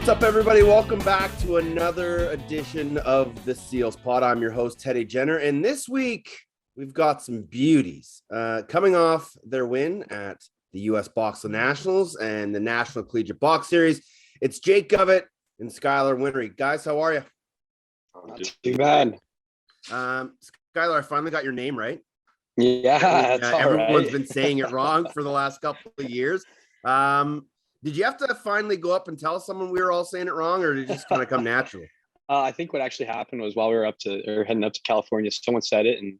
What's up, everybody? Welcome back to another edition of the Seals Pod. I'm your host, Teddy Jenner, and this week we've got some beauties coming off their win at the USBOXLA Nationals and the National Collegiate Box Series. It's Jake Govett and Skylar Whinery. Guys, how are you? Not too bad. Skylar, I finally got your name right. Yeah, everyone's been saying it wrong for the last couple of years. Did you have to finally go up and tell someone we were all saying it wrong, or did it just kind of come naturally? I think what actually happened was while we were heading up to California, someone said it, and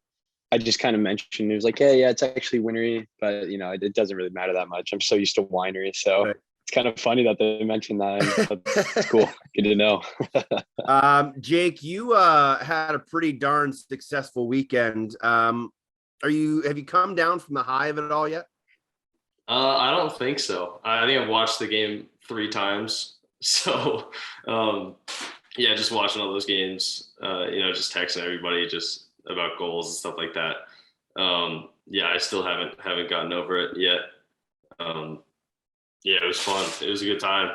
I just kind of mentioned, it was like, hey, yeah, it's actually Whinery, but it doesn't really matter that much. I'm so used to Whinery, so right. It's kind of funny that they mentioned that. It's cool. Good to know. Jake, you had a pretty darn successful weekend. Have you come down from the high of it all yet? I don't think so. I think I've watched the game 3 times. So, just watching all those games, just texting everybody just about goals and stuff like that. I still haven't gotten over it yet. It was fun. It was a good time.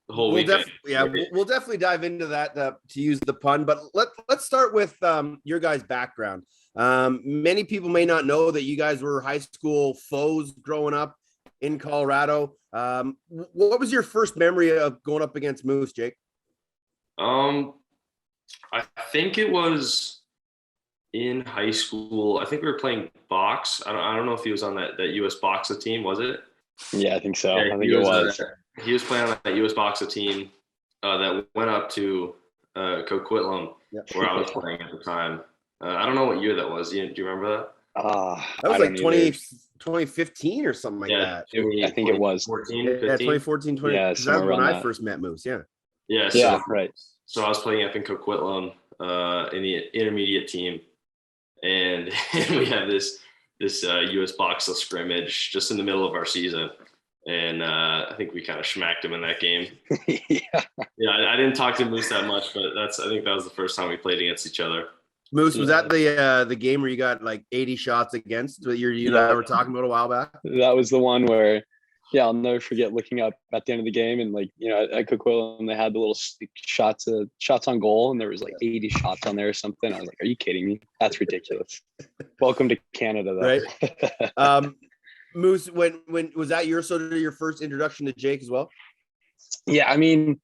The whole weekend. We'll definitely dive into that to use the pun, but let's start with your guys' background. Many people may not know that you guys were high school foes growing up in Colorado. What was your first memory of going up against Moose, Jake? I think it was in high school. I think we were playing box. I don't know if he was on that USBOXLA team, was it? Yeah, I think so. Yeah, I think it was. He was playing on that USBOXLA team that went up to Coquitlam, where I was playing at the time. I don't know what year that was. Do you remember that? That was like 2015 or something like that. I think it was 2014, 20. Yeah, that was when I first met Moose. Yeah. Right. So I was playing up in Coquitlam in the intermediate team, and we had this USBOXLA scrimmage just in the middle of our season, and I think we kind of smacked him in that game. I didn't talk to Moose that much, but I think that was the first time we played against each other. Moose, was that the game where you got like 80 shots against that you and I were talking about a while back? That was the one where, I'll never forget looking up at the end of the game and at Coquitlam they had the little shots on goal and there was like 80 shots on there or something. I was like, are you kidding me? That's ridiculous. Welcome to Canada, though. Right. Moose, when was that your first introduction to Jake as well? Yeah, I mean,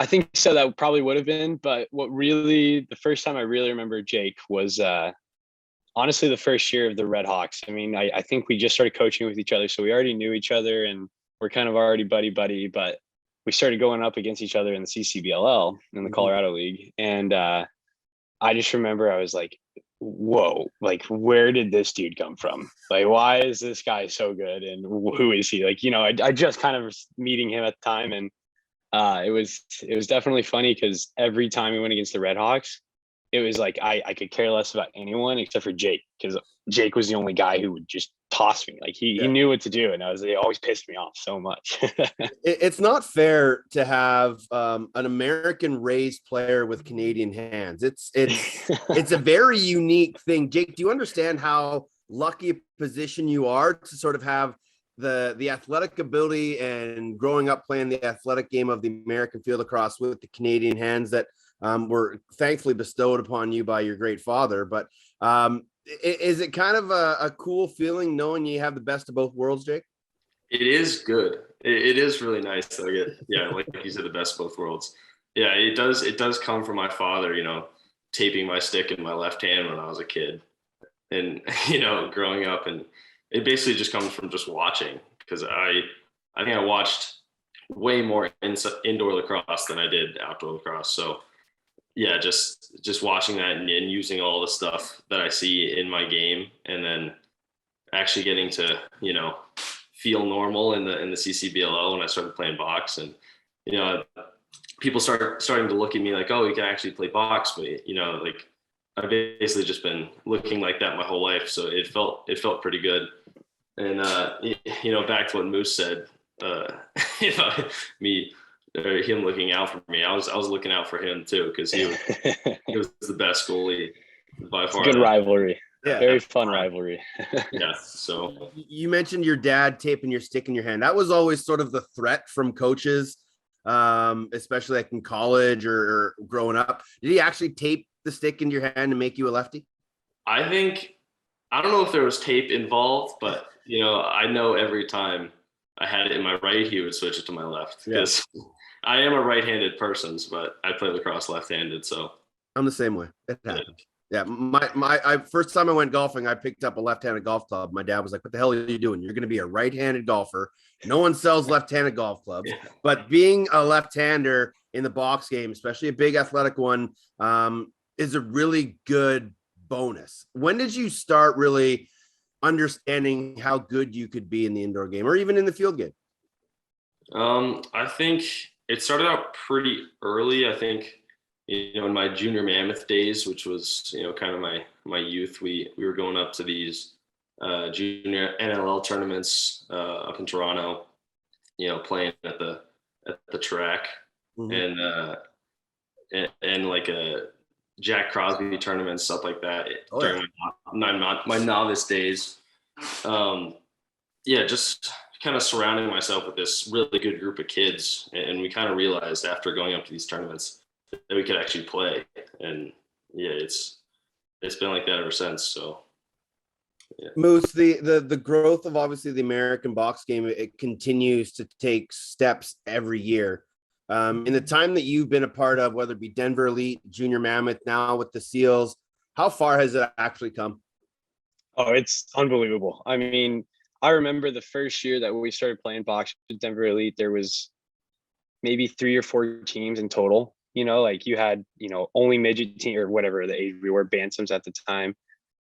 I think so. That probably would have been, but the first time I really remember Jake was honestly the first year of the Red Hawks. I mean, I think we just started coaching with each other, so we already knew each other and we're kind of already buddy, but we started going up against each other in the CCBLL in the Colorado League. And I just remember I was like, whoa, like, where did this dude come from? Like, why is this guy so good? And who is he? I just kind of was meeting him at the time, and it was definitely funny because every time we went against the Red Hawks, it was like I could care less about anyone except for Jake, because Jake was the only guy who would just toss me. Like he knew what to do, and it always pissed me off so much. It's not fair to have an American-raised player with Canadian hands. It's a very unique thing. Jake, do you understand how lucky a position you are to sort of have the athletic ability and growing up playing the athletic game of the American field lacrosse with the Canadian hands that were thankfully bestowed upon you by your great father? But is it kind of a cool feeling knowing you have the best of both worlds, Jake? It is good. It is really nice to get, like you said, the best of both worlds. Yeah, it does come from my father, taping my stick in my left hand when I was a kid and, growing up, and it basically just comes from just watching, because I think I watched way more indoor lacrosse than I did outdoor lacrosse. So yeah, just watching that and using all the stuff that I see in my game, and then actually getting to, feel normal in the CCBLO when I started playing box. And, people starting to look at me like, oh, you can actually play box, but I've basically just been looking like that my whole life. So it felt pretty good. And, back to what Moose said, him looking out for me, I was looking out for him too, because he was the best goalie by far. Good rivalry. Yeah. Very fun rivalry. Yeah. So you mentioned your dad taping your stick in your hand. That was always sort of the threat from coaches especially like in college or growing up? Did he actually tape the stick into your hand to make you a lefty? I think, I don't know if there was tape involved, but I know every time I had it in my right, he would switch it to my left because I am a right-handed person, but I play lacrosse left-handed. So I'm the same way. It happens. Yeah, first time I went golfing, I picked up a left-handed golf club. My dad was like, "What the hell are you doing? You're going to be a right-handed golfer. No one sells left-handed golf clubs." Yeah. But being a left-hander in the box game, especially a big athletic one, is a really good bonus. When did you start really understanding how good you could be in the indoor game or even in the field game? I think it started out pretty early. I think, in my junior Mammoth days, which was, kind of my youth, we were going up to these junior NLL tournaments up in Toronto, playing at the track. Mm-hmm. and like a Jack Crosby tournament, stuff like that during my novice days. Just kind of surrounding myself with this really good group of kids. And we kind of realized after going up to these tournaments that we could actually play. And it's been like that ever since. So Moose, the growth of obviously the American box game, it continues to take steps every year. In the time that you've been a part of, whether it be Denver Elite, Junior Mammoth, now with the Seals, how far has it actually come? Oh, it's unbelievable. I mean, I remember the first year that we started playing box with Denver Elite, there was maybe 3 or 4 teams in total. Like you had, only midget team or whatever the age we were, Bantams at the time.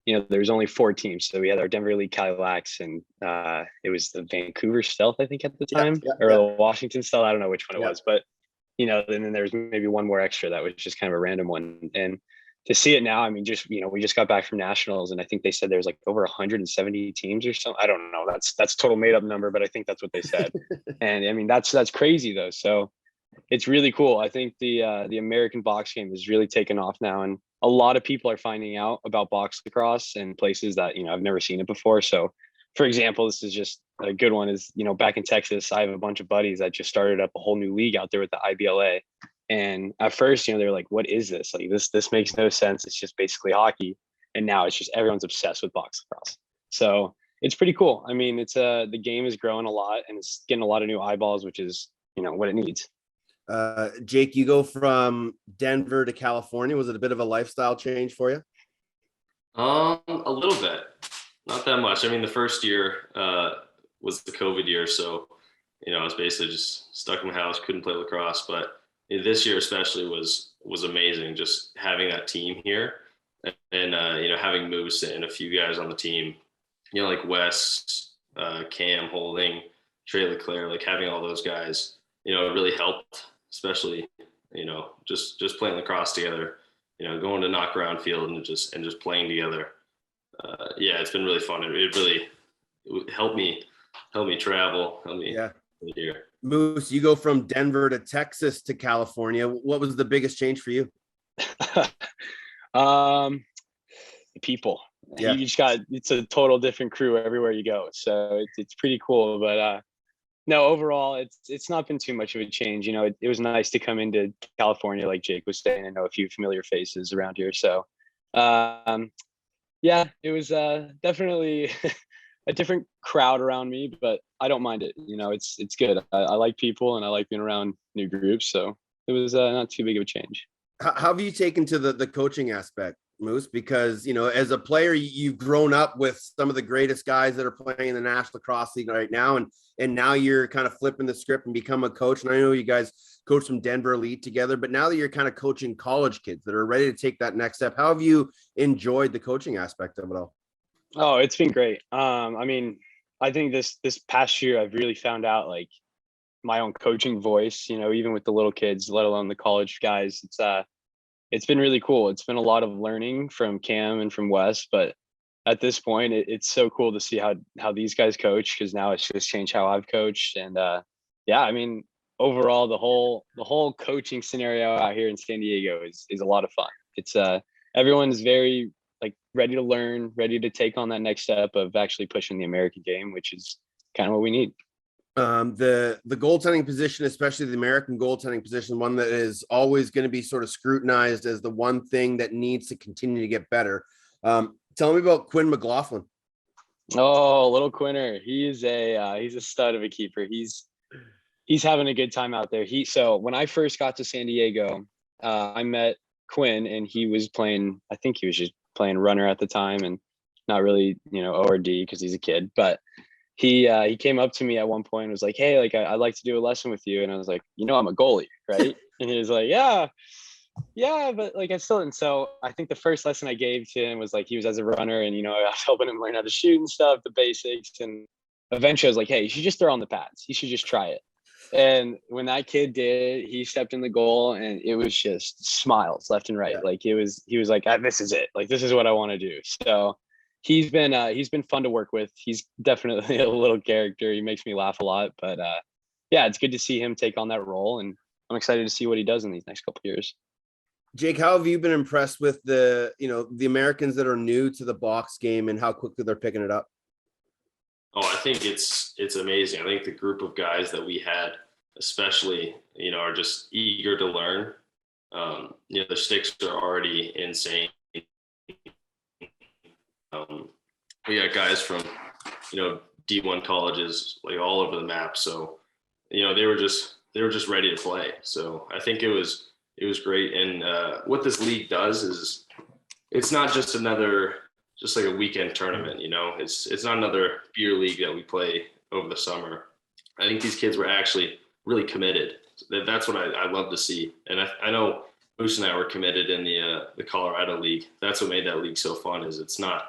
There was only 4 teams. So we had our Denver Elite Cadillacs and it was the Vancouver Stealth, I think, at the time, or the Washington Stealth. I don't know which one it was, but and then there was maybe one more extra that was just kind of a random one. And to see it now, I mean, just, we just got back from nationals and I think they said there's like over 170 teams or something. I don't know. That's total made up number, but I think that's what they said. And I mean, that's crazy though. So it's really cool. I think the American box game is really taken off now. And a lot of people are finding out about box lacrosse in places that, I've never seen it before. So for example, this is just a good one is, back in Texas, I have a bunch of buddies that just started up a whole new league out there with the IBLA. And at first, they're like, what is this? Like this makes no sense. It's just basically hockey. And now it's just everyone's obsessed with box lacrosse. So it's pretty cool. I mean, it's the game is growing a lot and it's getting a lot of new eyeballs, which is, what it needs. Jake, you go from Denver to California. Was it a bit of a lifestyle change for you? A little bit, not that much. I mean, the first year was the COVID year. So, I was basically just stuck in my house, couldn't play lacrosse, but this year especially was amazing. Just having that team here and having Moose and a few guys on the team, like Wes, Cam Holding, Trey Leclerc, like having all those guys, it really helped, especially, just playing lacrosse together, going to knock around field and just playing together. It's been really fun. It really helped me travel, helped me here. Moose, you go from Denver to Texas to California. What was the biggest change for you? The people. You just it's a total different crew everywhere you go. So it's pretty cool. But no, overall, it's not been too much of a change. It was nice to come into California, like Jake was saying, and know a few familiar faces around here. So it was definitely a different crowd around me, but I don't mind it. It's good. I like people and I like being around new groups. So it was not too big of a change. How have you taken to the coaching aspect, Moose? Because, as a player, you've grown up with some of the greatest guys that are playing in the National Lacrosse League right now. And now you're kind of flipping the script and become a coach. And I know you guys coach some Denver Elite together, but now that you're kind of coaching college kids that are ready to take that next step, how have you enjoyed the coaching aspect of it all? Oh, it's been great. I mean, I think this past year, I've really found out like my own coaching voice, even with the little kids, let alone the college guys. It's been really cool. It's been a lot of learning from Cam and from Wes, but at this point, it's so cool to see how these guys coach, because now it's just changed how I've coached. And I mean, overall, the whole coaching scenario out here in San Diego is a lot of fun. It's everyone's very like ready to learn, ready to take on that next step of actually pushing the American game, which is kind of what we need. The goaltending position, especially the American goaltending position, one that is always going to be sort of scrutinized as the one thing that needs to continue to get better. Tell me about Quinn Mclaughlin. Oh, little Quinner. He's a stud of a keeper. He's having a good time out there. So when I first got to San Diego, I met Quinn, and he was playing, I think he was just playing runner at the time, and not really, O or D because he's a kid. But he came up to me at one point and was like, "Hey, like I'd like to do a lesson with you." And I was like, "I'm a goalie, right?" And he was like, yeah, but like I still. And so I think the first lesson I gave to him was like, he was as a runner, and I was helping him learn how to shoot and stuff, the basics. And eventually I was like, "Hey, you should just throw on the pads. You should just try it." And when that kid did, he stepped in the goal, and it was just smiles left and right. Yeah. Like he was like, "This is it. Like, this is what I want to do." So he's been fun to work with. He's definitely a little character. He makes me laugh a lot, but yeah, it's good to see him take on that role, and I'm excited to see what he does in these next couple of years. Jake, how have you been impressed with the Americans that are new to the box game and how quickly they're picking it up? Oh, I think it's amazing. I think the group of guys that we had, especially, are just eager to learn. The sticks are already insane. We got guys from, D1 colleges, like all over the map. So, they were just ready to play. So I think it was great. And what this league does is it's not just like a weekend tournament, it's not another beer league that we play over the summer. I think these kids were actually really committed. That's what I love to see. And I know Moose and I were committed in the Colorado league. That's what made that league so fun. Is it's not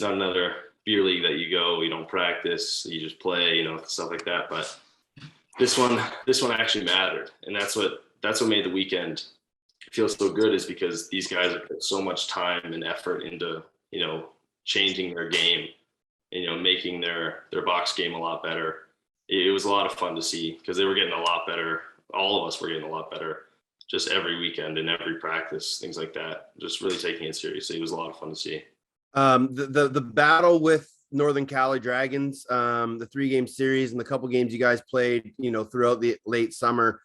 another beer league that you go, you don't practice, you just play, stuff like that. But this one actually mattered. And that's what made the weekend feel so good, is because these guys have put so much time and effort into, changing their game, making their box game a lot better. It was a lot of fun to see because they were getting a lot better. All of us were getting a lot better just every weekend and every practice, things like that. Just really taking it seriously. It was a lot of fun to see. The battle with Northern Cali Dragons, the 3-game series and the couple games you guys played, throughout the late summer,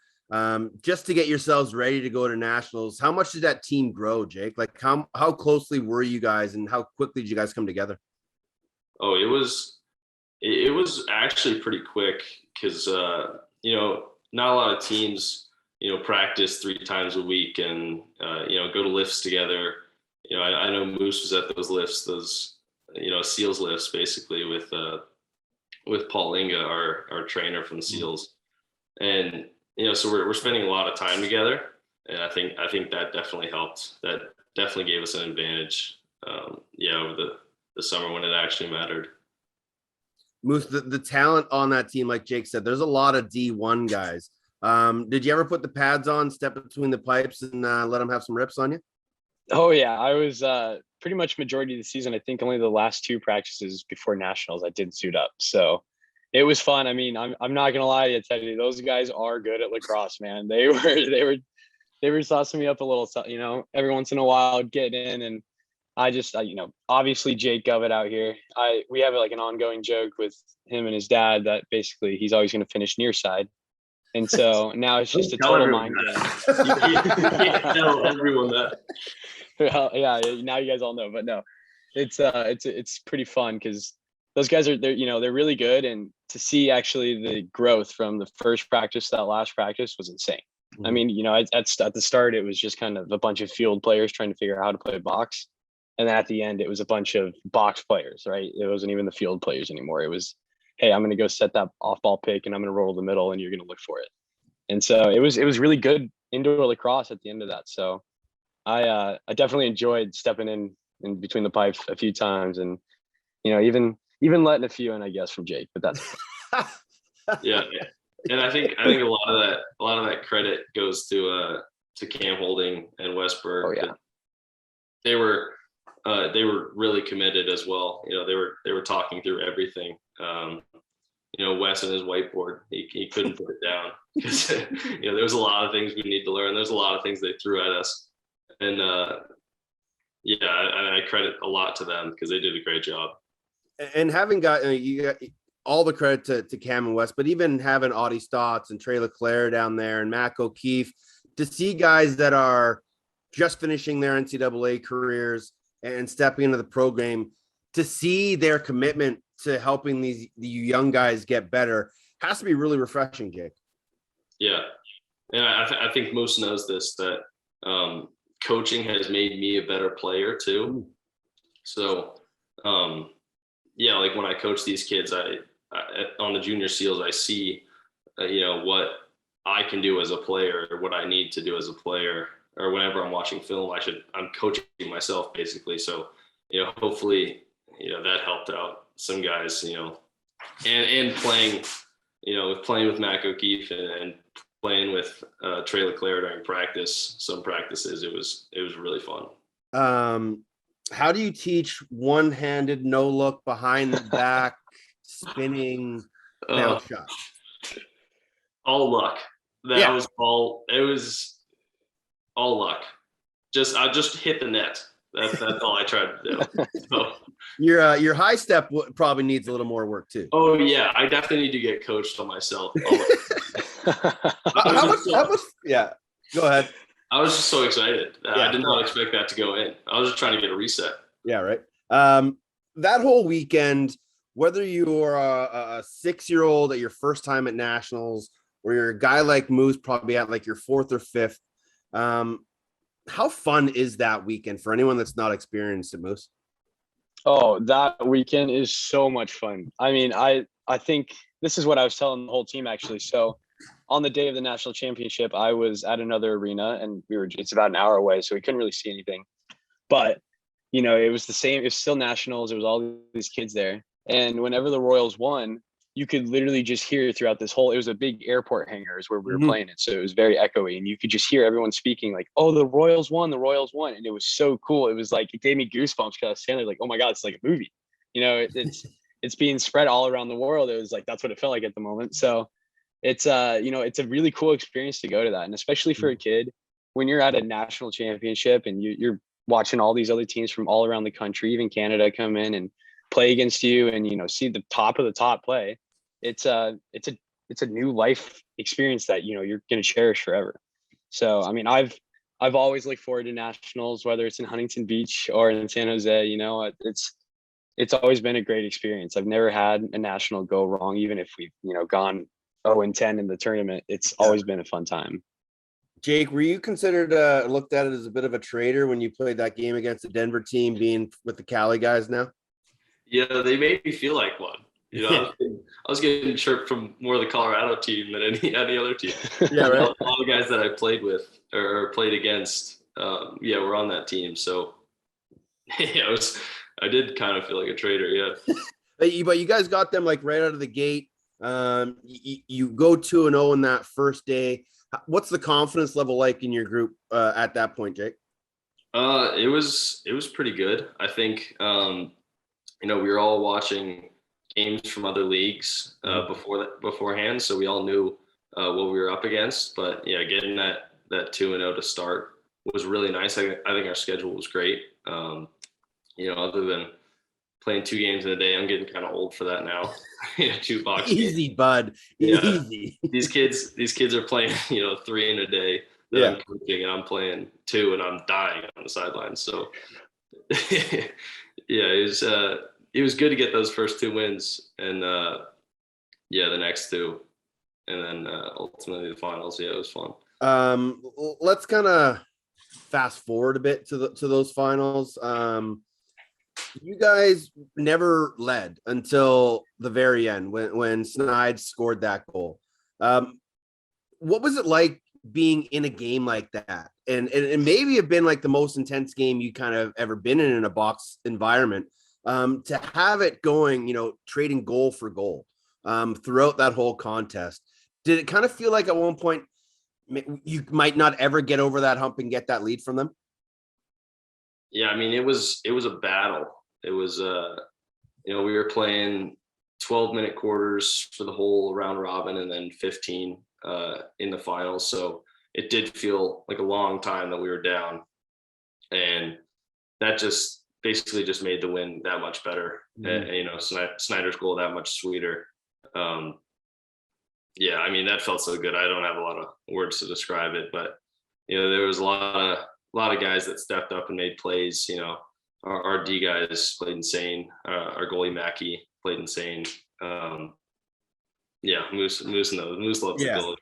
just to get yourselves ready to go to nationals. How much did that team grow, Jake? Like how closely were you guys, and how quickly did you guys come together? Oh, it was actually pretty quick because, not a lot of teams, practice 3 times a week and, go to lifts together. I know Moose was at those lifts, SEALs lifts, basically with Paul Linga, our trainer from the SEALs. And, so we're spending a lot of time together. And I think that definitely helped. That definitely gave us an advantage, over the summer when it actually mattered. Moose, the talent on that team, like Jake said, there's a lot of D1 guys. Did you ever put the pads on, step between the pipes, and let them have some rips on you? Oh yeah, I was pretty much majority of the season. I think only the last 2 practices before nationals I did suit up. So it was fun. I mean, I'm not gonna lie to you, Teddy. Those guys are good at lacrosse, man. They were saucing me up a little, every once in a while, get in, and I just, obviously Jake Govett out here. We have like an ongoing joke with him and his dad that basically he's always going to finish near side. And so now it's just a total mind game. You can't tell everyone that. Well, yeah, now you guys all know, but no, it's pretty fun because those guys they're really good, and to see actually the growth from the first practice to that last practice was insane. Mm-hmm. I mean, at the start it was just kind of a bunch of field players trying to figure out how to play box, and then at the end it was a bunch of box players, right? It wasn't even the field players anymore. It was, hey, I'm going to go set that off ball pick and I'm going to roll the middle and you're going to look for it. And so it was really good indoor lacrosse at the end of that. So I definitely enjoyed stepping in between the pipes a few times, and even letting a few in, I guess, from Jake, but that's yeah. And I think a lot of that credit goes to Cam Holding and Westberg. Oh yeah. They were really committed as well. They were talking through everything. Wes and his whiteboard, he couldn't put it down because there was a lot of things we need to learn. There's a lot of things they threw at us, and I credit a lot to them because they did a great job. And having got you all the credit to Cam and West, but even having Audie Stotts and Trey Leclerc down there and Mac O'Keefe, to see guys that are just finishing their NCAA careers and stepping into the program, to see their commitment to helping the young guys get better has to be really refreshing, Jake. Yeah. And I think Moose knows this, that coaching has made me a better player too. So, yeah, like when I coach these kids, I on the junior SEALs, I see, what I can do as a player, or what I need to do as a player, or whenever I'm watching film, I'm coaching myself basically. So, hopefully, that helped out some guys, and playing, playing with Mac O'Keefe and playing with Trey Leclerc during some practices, it was really fun. How do you teach one-handed no look behind the back spinning bounce shot? All luck. It was all luck. I just hit the net. That's all I tried to do. So, your high step probably needs a little more work too. Oh yeah, I definitely need to get coached on myself. How much? Yeah, go ahead. I was just so excited. I did not expect that to go in. I was just trying to get a reset. Yeah, right. That whole weekend, whether you're a 6-year-old at your first time at nationals, or you're a guy like Moose, probably at like your 4th or 5th, how fun is that weekend for anyone that's not experienced it, Moose? Oh, that weekend is so much fun. I mean, I think this is what I was telling the whole team actually. So on the day of the national championship, I was at another arena, and it's about an hour away, so we couldn't really see anything. But, it was the same. It's still nationals. There was all these kids there. And whenever the Royals won, you could literally just hear throughout it was a big airport hangars where we were playing it. So it was very echoey, and you could just hear everyone speaking like, oh, the Royals won. And it was so cool. It was like, it gave me goosebumps because I was standing there like, oh my God, it's like a movie. It's being spread all around the world. It was like, that's what it felt like at the moment. So it's it's a really cool experience to go to that. And especially for a kid, when you're at a national championship and you're watching all these other teams from all around the country, even Canada, come in and play against you and, see the top of the top play. It's a new life experience that, you're going to cherish forever. So, I mean, I've always looked forward to nationals, whether it's in Huntington Beach or in San Jose, it's always been a great experience. I've never had a national go wrong, even if we've, gone 0-10 in the tournament. It's always been a fun time. Jake, were you considered looked at it as a bit of a traitor when you played that game against the Denver team, being with the Cali guys now? Yeah, they made me feel like one. I was getting chirped from more of the Colorado team than any other team. Yeah, right. All the guys that I played with or played against, were on that team. So yeah, I did kind of feel like a traitor. Yeah. But you guys got them like right out of the gate. You go 2-0 in that first day. What's the confidence level like in your group at that point, Jake? It was pretty good. I think we were all watching games from other leagues beforehand, so we all knew what we were up against. But yeah, getting that 2-0 to start was really nice. I think our schedule was great. Other than playing 2 games in a day, I'm getting kind of old for that now. 2 box Easy, games. bud. Yeah. Easy. These kids are playing 3 in a day that I'm coaching, and I'm playing 2, and I'm dying on the sidelines. So yeah, it was good to get those first 2 wins, and the next 2, and then ultimately the finals. Yeah, it was fun. Let's kind of fast forward a bit to those finals. You guys never led until the very end when Snide scored that goal. What was it like being in a game like that? And maybe have been like the most intense game you kind of ever been in a box environment. To have it going, trading goal for goal throughout that whole contest. Did it kind of feel like at one point you might not ever get over that hump and get that lead from them? Yeah, I mean, it was a battle. It was, we were playing 12-minute quarters for the whole round robin, and then 15 in the finals. So it did feel like a long time that we were down, and that just basically just made the win that much better. Snyder's goal that much sweeter. Yeah, I mean, that felt so good. I don't have a lot of words to describe it, but there was a lot of guys that stepped up and made plays. Our D guys played insane. Our goalie Mackey played insane. Yeah, Moose loves the goalie.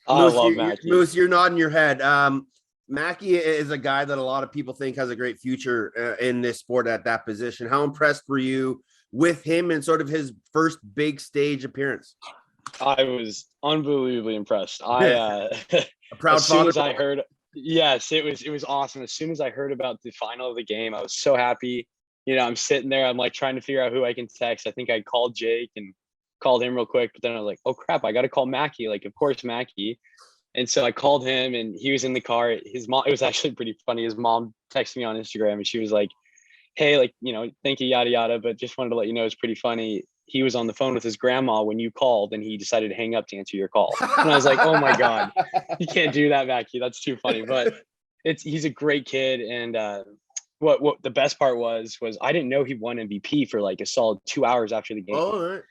I love Mackey. Moose, you're nodding your head. Mackey is a guy that a lot of people think has a great future in this sport at that position. How impressed were you with him and sort of his first big stage appearance? I was unbelievably impressed. A proud as soon father. As I heard, yes, it was awesome. As soon as I heard about the final of the game, I was so happy. I'm sitting there, I'm like trying to figure out who I can text. I think I called Jake and called him real quick, but then I was like, oh crap, I got to call Mackey. Like, of course, Mackey. And so I called him and he was in the car. His mom, it was actually pretty funny. His mom texted me on Instagram and she was like, hey, like, thank you, yada, yada. But just wanted to let you know, it's pretty funny. He was on the phone with his grandma when you called and he decided to hang up to answer your call. And I was like, oh my God, you can't do that, Mackey. That's too funny. But he's a great kid. And what the best part was I didn't know he won MVP for like a solid 2 hours after the game. Oh, right.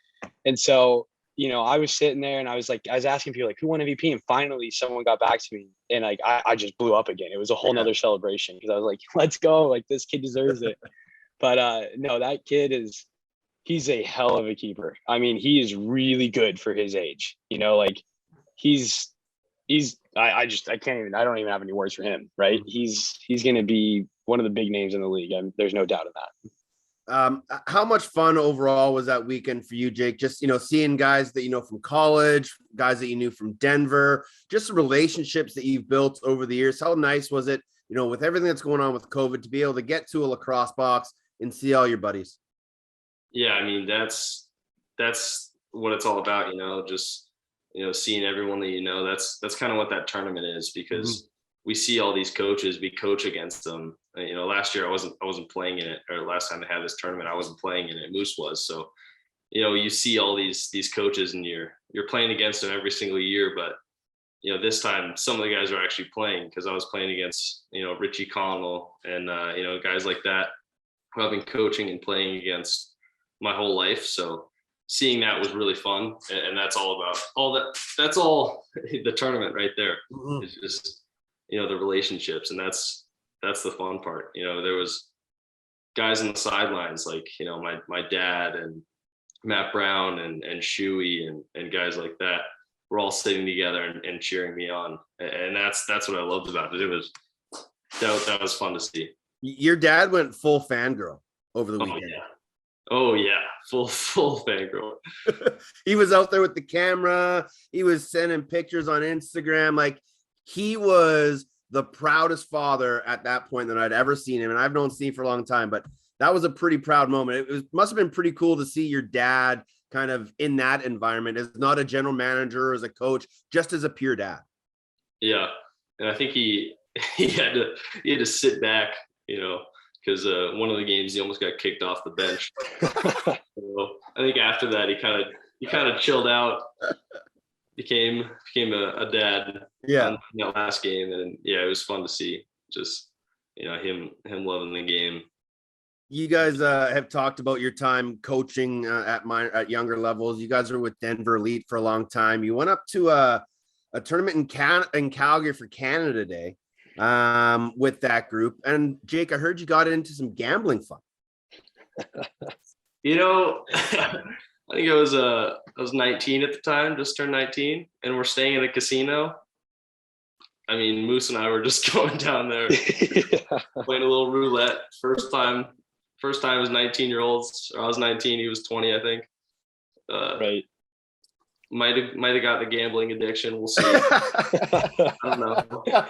And so, I was sitting there and I was asking people like, who won MVP? And finally someone got back to me and like, I just blew up again. It was a whole nother celebration because I was like, let's go. Like, this kid deserves it. But no, that kid he's a hell of a keeper. I mean, he is really good for his age, like I don't even have any words for him. Right. He's going to be one of the big names in the league. There's no doubt of that. How much fun overall was that weekend for you, Jake? Just, seeing guys that you know from college, guys that you knew from Denver, just the relationships that you've built over the years. How nice was it, with everything that's going on with COVID, to be able to get to a lacrosse box and see all your buddies? Yeah, I mean, that's what it's all about, just, seeing everyone that that's kind of what that tournament is, because we see all these coaches, we coach against them. Last year I wasn't playing in it, or last time they had this tournament, I wasn't playing in it. Moose was. So, you see all these coaches and you're playing against them every single year. But, this time some of the guys are actually playing, because I was playing against, Richie Connell and, guys like that who I've been coaching and playing against my whole life. So seeing that was really fun. And that's all about that's all the tournament right there. It's just, the relationships, and that's the fun part. There was guys on the sidelines, like, my dad and Matt Brown and Shuey and guys like that were all sitting together and cheering me on. And that's what I loved about it. That was fun to see. Your dad went full fangirl over the weekend. Oh yeah. Full fangirl. He was out there with the camera. He was sending pictures on Instagram. Like, he was the proudest father at that point that I'd ever seen him. And I've known Steve for a long time, but that was a pretty proud moment. Must have been pretty cool to see your dad kind of in that environment, as not a general manager, as a coach, just as a pure dad. Yeah. And I think he had to sit back, because one of the games he almost got kicked off the bench. So I think after that he kind of chilled out, became a dad. Yeah. In that last game, and it was fun to see. Just him loving the game. You guys have talked about your time coaching at younger levels. You guys were with Denver Elite for a long time. You went up to a tournament in Calgary for Canada Day with that group. And Jake, I heard you got into some gambling fun. I think I was 19 at the time, just turned 19, and we're staying in a casino. I mean, Moose and I were just going down there, playing a little roulette. First time as 19-year-olds. I was 19, he was 20, I think. Right. Might have got the gambling addiction. We'll see. I don't know.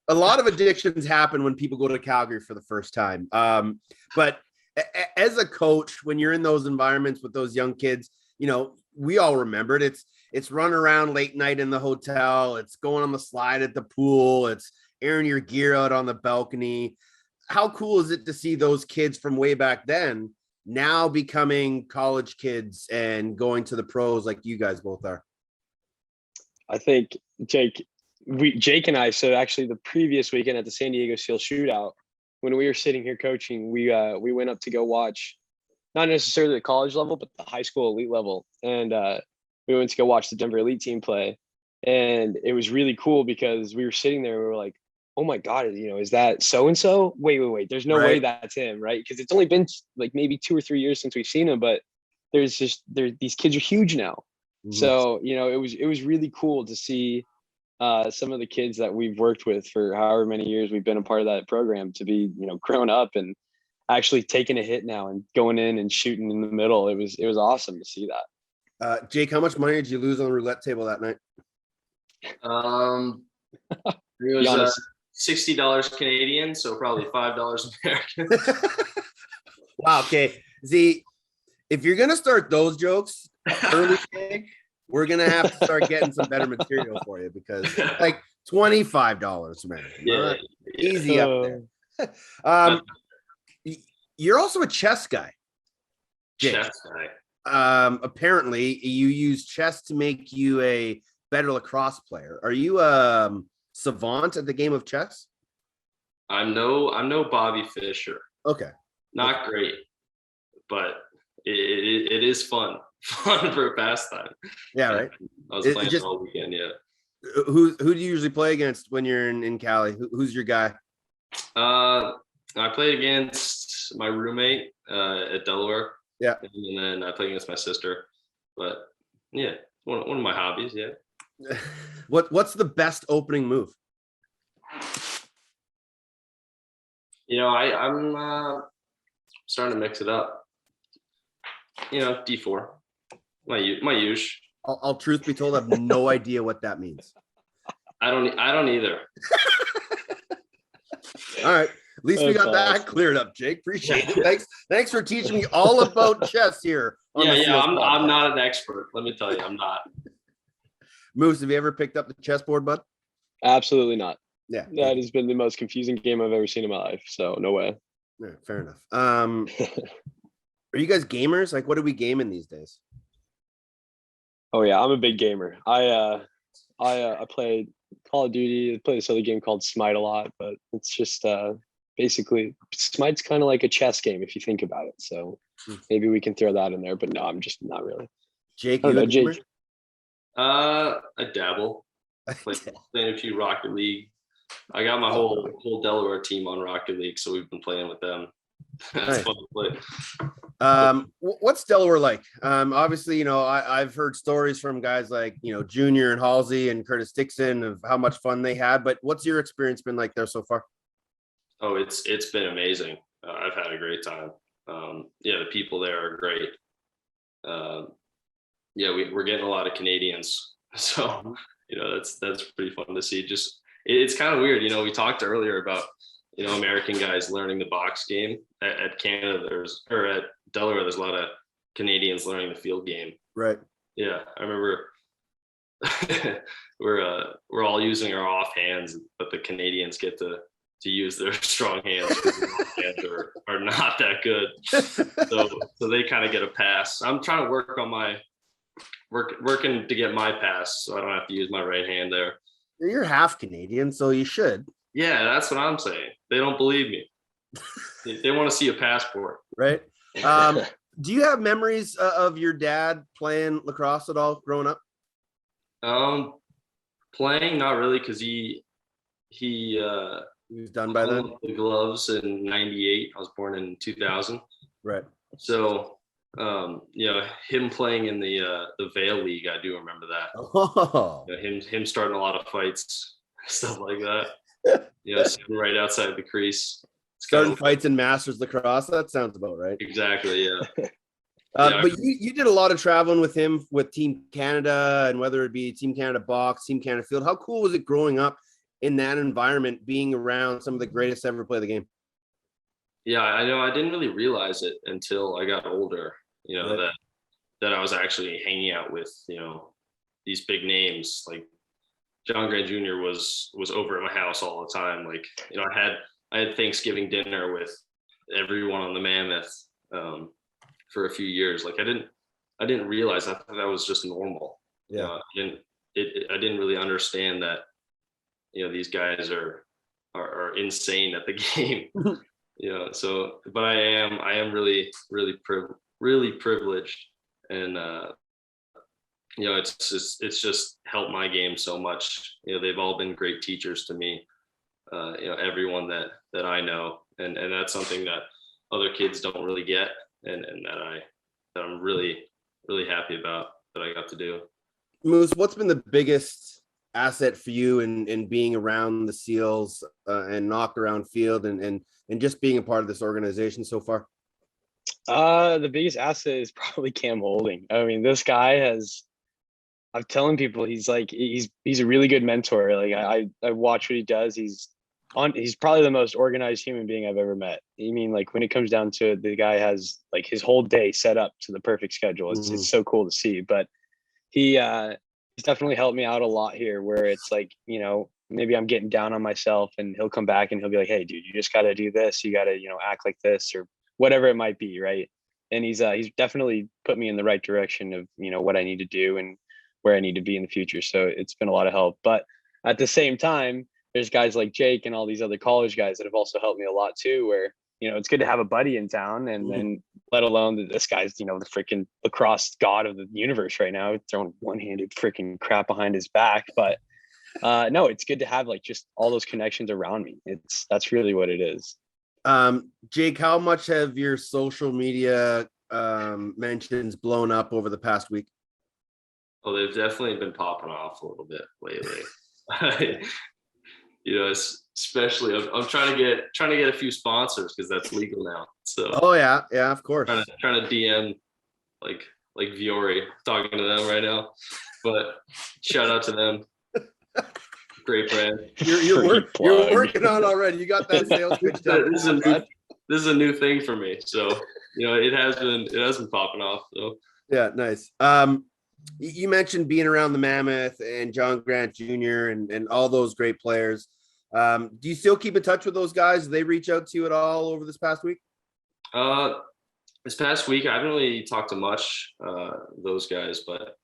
A lot of addictions happen when people go to Calgary for the first time. But as a coach, when you're in those environments with those young kids, we all remember it. It's running around late night in the hotel. It's going on the slide at the pool. It's airing your gear out on the balcony. How cool is it to see those kids from way back then now becoming college kids and going to the pros like you guys both are? I think Jake and I, so actually the previous weekend at the San Diego Steel Shootout, when we were sitting here coaching, we went up to go watch, not necessarily the college level, but the high school elite level. And we went to go watch the Denver Elite team play. And it was really cool because we were sitting there and we were like, oh my God, is that so-and-so? Wait. There's no way that's him, right? Because it's only been like maybe 2 or 3 years since we've seen him, but these kids are huge now. Mm-hmm. So, it was really cool to see some of the kids that we've worked with for however many years we've been a part of that program to be, grown up and actually taking a hit now and going in and shooting in the middle. It was awesome to see that. Jake, how much money did you lose on the roulette table that night? It was $60 Canadian, so probably $5 American. Wow. Okay. Z, if you're gonna start those jokes early, Jake, we're gonna have to start getting some better material for you because like $25 American. Yeah. Easy up there. You're also a chess guy. Jake. Chess guy. Apparently you use chess to make you a better lacrosse player. Are you savant at the game of chess? I'm no Bobby Fischer. Okay. Not great, but it is fun for a pastime. Yeah, right. I was playing all weekend. Yeah. Who do you usually play against when you're in Cali? Who's your guy? I played against my roommate at Delaware. Yeah. And then I played against my sister. But yeah, one of my hobbies. Yeah. What's the best opening move? I'm starting to mix it up. D4. My use. I'll truth be told, I have no idea what that means. I don't either. All right. At least we got that cleared up, Jake. Appreciate it. Thanks for teaching me all about chess here. I'm not an expert. Let me tell you, I'm not. Moose, have you ever picked up the chessboard, bud? Absolutely not. Yeah. That has been the most confusing game I've ever seen in my life. So no way. Yeah, fair enough. Are you guys gamers? Like, what are we gaming these days? Oh yeah, I'm a big gamer. I play Call of Duty. I play this other game called Smite a lot, but it's just basically Smite's kind of like a chess game if you think about it. So maybe we can throw that in there, but no, I'm just not really. Jake, you a gamer? I dabble. Playing a few Rocket League. I got my whole Delaware team on Rocket League, so we've been playing with them. That's fun to play. What's Delaware like? Obviously, I've heard stories from guys like, Junior and Halsey and Curtis Dixon of how much fun they had, but what's your experience been like there so far? Oh, it's been amazing. I've had a great time. The people there are great. We're getting a lot of Canadians, so that's pretty fun to see. Just it's kind of weird, we talked earlier about American guys learning the box game at Canada. At Delaware, there's a lot of Canadians learning the field game. Right. Yeah, I remember we're all using our off hands, but the Canadians get to use their strong hands because their hands are not that good. So they kind of get a pass. I'm trying to work on working to get my pass, so I don't have to use my right hand there. You're half Canadian, so you should. Yeah, that's what I'm saying. They don't believe me. They want to see a passport. Right. Do you have memories of your dad playing lacrosse at all growing up? Playing, not really, because he was done by then. The gloves in '98. I was born in 2000. Right. So, him playing in the Vale League, I do remember that. Oh. Him starting a lot of fights, stuff like that. Sitting right outside the crease. Starting fights in Masters lacrosse. That sounds about right. Exactly. Yeah. But you did a lot of traveling with him with Team Canada, and whether it be Team Canada box, Team Canada field. How cool was it growing up in that environment, being around some of the greatest to ever play the game? Yeah, I know. I didn't really realize it until I got older. Right. that I was actually hanging out with these big names. Like John Grant Jr. was over at my house all the time. Like I had Thanksgiving dinner with everyone on the Mammoth for a few years. Like I didn't realize. I thought that was just normal. Yeah. I didn't really understand that these guys are are insane at the game. So, but I am really privileged, and it's just helped my game so much. They've all been great teachers to me. Everyone that I know, and that's something that other kids don't really get, and that I'm really happy about that I got to do. Moose, what's been the biggest asset for you in being around the Seals and knock around field and just being a part of this organization so far? The biggest asset is probably Cam Holding. I mean, this guy I'm telling people he's a really good mentor. Like I watch what he does. He's probably the most organized human being I've ever met. I mean, like when it comes down to it, the guy has like his whole day set up to the perfect schedule. It's so cool to see. But he's definitely helped me out a lot here, where it's like, maybe I'm getting down on myself, and he'll come back and he'll be like, hey dude, you just got to do this. You got to, act like this, or whatever it might be. Right. And he's definitely put me in the right direction of, what I need to do and where I need to be in the future. So it's been a lot of help. But at the same time, there's guys like Jake and all these other college guys that have also helped me a lot too, where, it's good to have a buddy in town, and then let alone that this guy's, the freaking lacrosse god of the universe right now, throwing one-handed freaking crap behind his back. But no, it's good to have like just all those connections around me. That's really what it is. Jake, how much have your social media mentions blown up over the past week? Oh, they've definitely been popping off a little bit lately. Especially I'm trying to get a few sponsors, because that's legal now. So yeah, of course. Trying to DM like Viore, talking to them right now. But shout out to them. Great brand. You're working on already. You got that sales pitch done. This is a new thing for me. So it has been popping off. So yeah, nice. You mentioned being around the Mammoth and John Grant Jr. and all those great players. Do you still keep in touch with those guys? Did they reach out to you at all over this past week? This past week, I haven't really talked to much those guys, but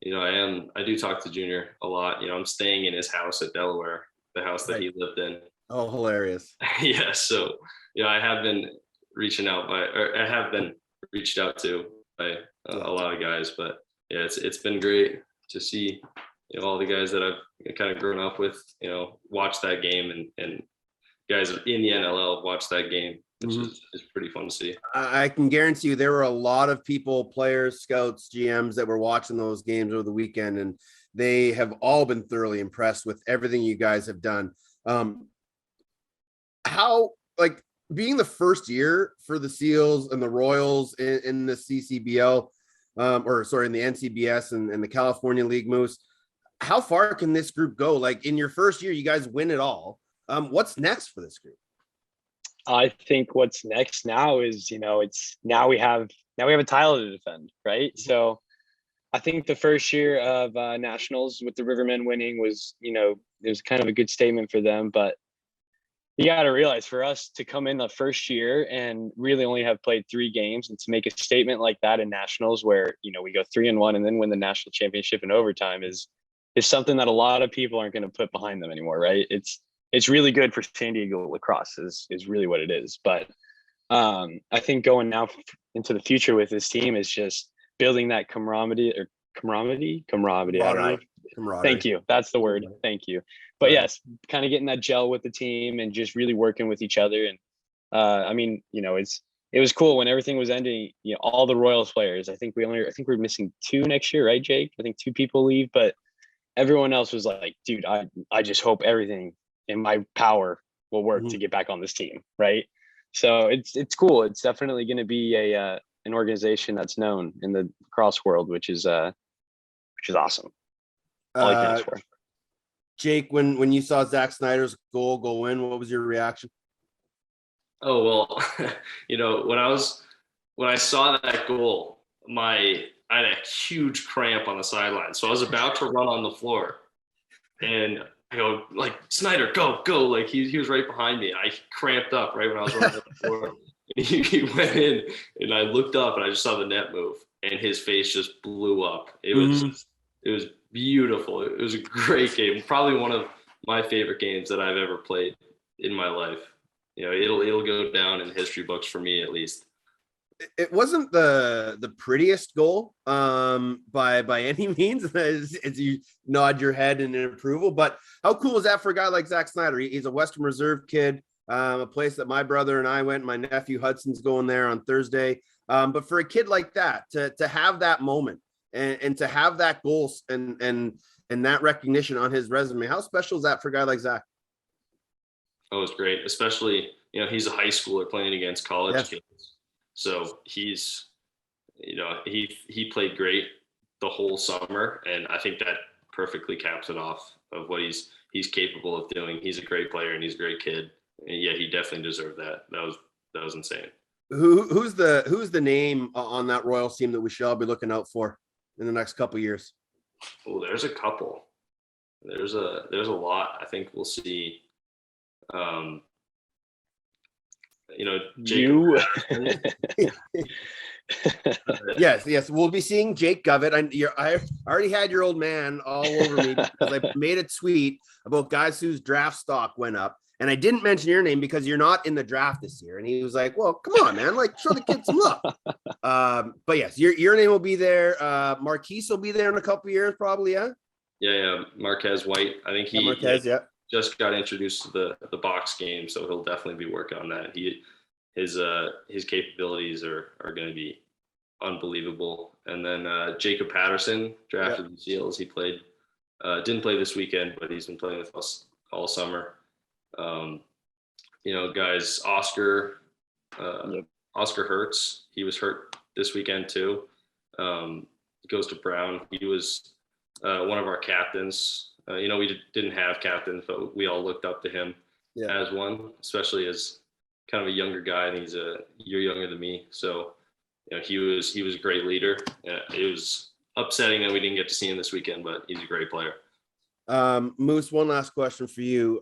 I do talk to Junior a lot. I'm staying in his house at Delaware, the house that he lived in. Oh, hilarious. Yeah. So, I have been reached out to by a lot of guys, but yeah, it's been great to see, all the guys that I've kind of grown up with, watch that game, and guys in the NLL watch that game, which is pretty fun to see. I can guarantee you there were a lot of people, players, scouts, GMs that were watching those games over the weekend, and they have all been thoroughly impressed with everything you guys have done. How, like, being the first year for the Seals and the Royals in the CCBL, in the NCBS and the California League, Moose, how far can this group go? Like, in your first year, you guys win it all. What's next for this group? I think what's next now is, now we have a title to defend, right? So I think the first year of nationals with the Rivermen winning was, it was kind of a good statement for them. But you got to realize, for us to come in the first year and really only have played 3 games, and to make a statement like that in nationals, where, we go 3-1 and then win the national championship in overtime, is something that a lot of people aren't going to put behind them anymore, right? It's really good for San Diego lacrosse is really what it is. But I think going now into the future with this team is just building that camaraderie. I don't know. Camaraderie. Thank you. That's the word. Thank you. But yes, kind of getting that gel with the team and just really working with each other. And it was cool when everything was ending. All the Royals players. I think we're missing 2 next year, right, Jake? I think 2 people leave, but everyone else was like, dude, I just hope everything in my power will work to get back on this team, right? So it's cool. It's definitely going to be an organization that's known in the lacrosse world, which is awesome. All I can ask for. Jake, when you saw Zach Snyder's goal go in, what was your reaction? Oh, well, when I saw that goal, I had a huge cramp on the sideline. So I was about to run on the floor, and I go, like, Snyder, go. Like, he was right behind me. I cramped up right when I was running on the floor. And he went in, and I looked up, and I just saw the net move, and his face just blew up. It was beautiful. It was a great game. Probably one of my favorite games that I've ever played in my life. You know, it'll go down in history books for me at least. It wasn't the prettiest goal by any means as you nod your head in approval, but how cool is that for a guy like Zach Snyder? He's a Western Reserve kid, a place that my brother and I went. My nephew Hudson's going there on Thursday. But for a kid like that to have that moment and to have that goal and that recognition on his resume, how special is that for a guy like Zach? Oh, it's great, especially, you know, he's a high schooler playing against college kids. So he's, you know, he played great the whole summer, and I think that perfectly caps it off of what he's capable of doing. He's a great player and he's a great kid. And yeah, he definitely deserved that. That was insane. Who's the name on that Royals team that we should all be looking out for in the next couple of years? Oh, there's a couple. There's a lot. I think we'll see. You know, Jake. Yes. We'll be seeing Jake Govett. I already had your old man all over me because I made a tweet about guys whose draft stock went up. And I didn't mention your name because you're not in the draft this year. And he was like, well, come on, man. Like, show the kids some love. But yes, your name will be there. Marquise will be there in a couple of years, probably, yeah? Yeah. Marquez White. I think he just got introduced to the box game, so he'll definitely be working on that. His capabilities are going to be unbelievable. And then Jacob Patterson, drafted the Seals. He didn't play this weekend, but he's been playing with us all summer. You know, guys, Oscar Hertz, he was hurt this weekend too. He goes to Brown. He was one of our captains. You know, we didn't have captains, but we all looked up to him as one, especially as kind of a younger guy, and he's a year younger than me. So, you know, he was a great leader. It was upsetting that we didn't get to see him this weekend, but he's a great player. Moose, one last question for you.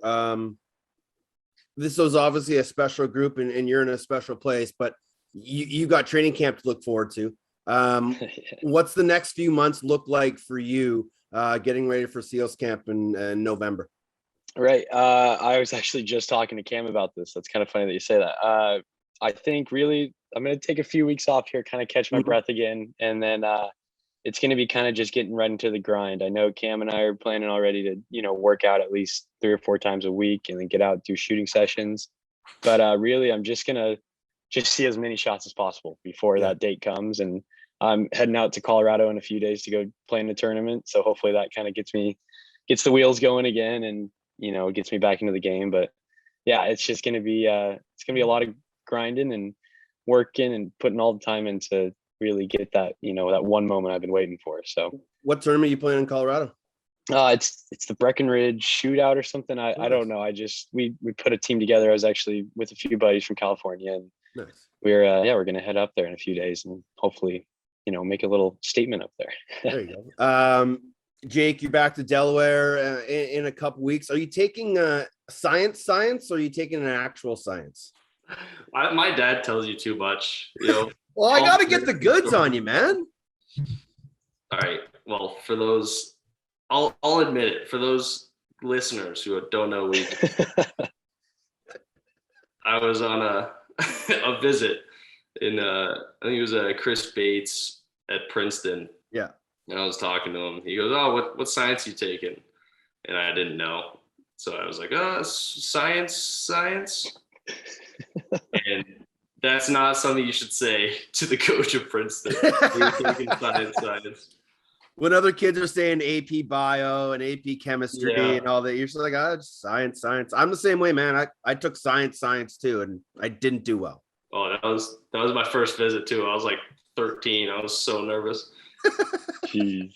This was obviously a special group and you're in a special place, but you got training camp to look forward to. What's the next few months look like for you getting ready for Seals camp in November? Right. I was actually just talking to Cam about this. That's kind of funny that you say that. I think really I'm going to take a few weeks off here, kind of catch my breath again. And then it's going to be kind of just getting right into the grind. I know Cam and I are planning already to, you know, work out at least 3 or 4 times a week and then get out, do shooting sessions. But really, I'm just going to see as many shots as possible before that date comes. And I'm heading out to Colorado in a few days to go play in a tournament. So hopefully that kind of gets the wheels going again and, you know, gets me back into the game. But yeah, it's just going to be, it's going to be a lot of grinding and working and putting all the time into really get that, you know, that one moment I've been waiting for. So what tournament are you playing in Colorado? It's the Breckenridge shootout or something. I don't know. We put a team together. I was actually with a few buddies from California, and we're going to head up there in a few days and hopefully, you know, make a little statement up there. There you go. Jake, you're back to Delaware in a couple weeks. Are you taking science, or are you taking an actual science? My dad tells you too much, you know. Well, I got to get the goods on you, man. All right. Well, for those, I'll admit it. For those listeners who don't know, I was on a visit in I think it was Chris Bates at Princeton. Yeah. And I was talking to him. He goes, "Oh, what science you taking?" And I didn't know, so I was like, "Oh, science." And that's not something you should say to the coach of Princeton. You're taking science. When other kids are saying AP bio and AP chemistry and all that, you're just like, science. I'm the same way, man. I took science too, and I didn't do well. Oh, that was my first visit too. I was like 13. I was so nervous. Jeez.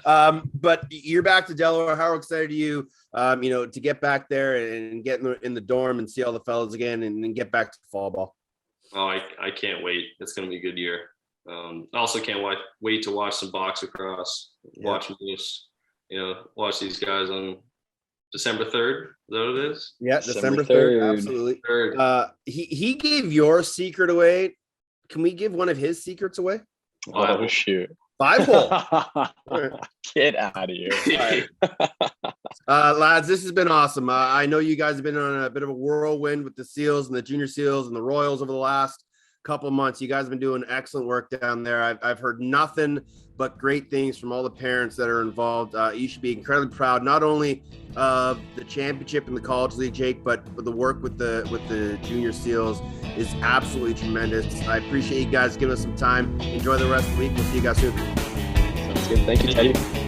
But you're back to Delaware. How excited are you, you know, to get back there and get in the dorm and see all the fellas again and then get back to fall ball? Oh, I can't wait. It's going to be a good year. I also can't wait to watch some box lacrosse, watch Moose, you know, watch these guys on December 3rd. Is that what it is? Yeah, December 3rd. Absolutely. 3rd. He gave your secret away. Can we give one of his secrets away? Oh, shoot. 5-hole. Get out of here. Right. Lads, this has been awesome. I know you guys have been on a bit of a whirlwind with the Seals and the Junior Seals and the Royals over the last couple of months. You guys have been doing excellent work down there. I've heard nothing but great things from all the parents that are involved. You should be incredibly proud, not only of the championship in the College League, Jake, but the work with the Junior Seals is absolutely tremendous. I appreciate you guys giving us some time. Enjoy the rest of the week. We'll see you guys soon. Sounds good. Thank you, Teddy.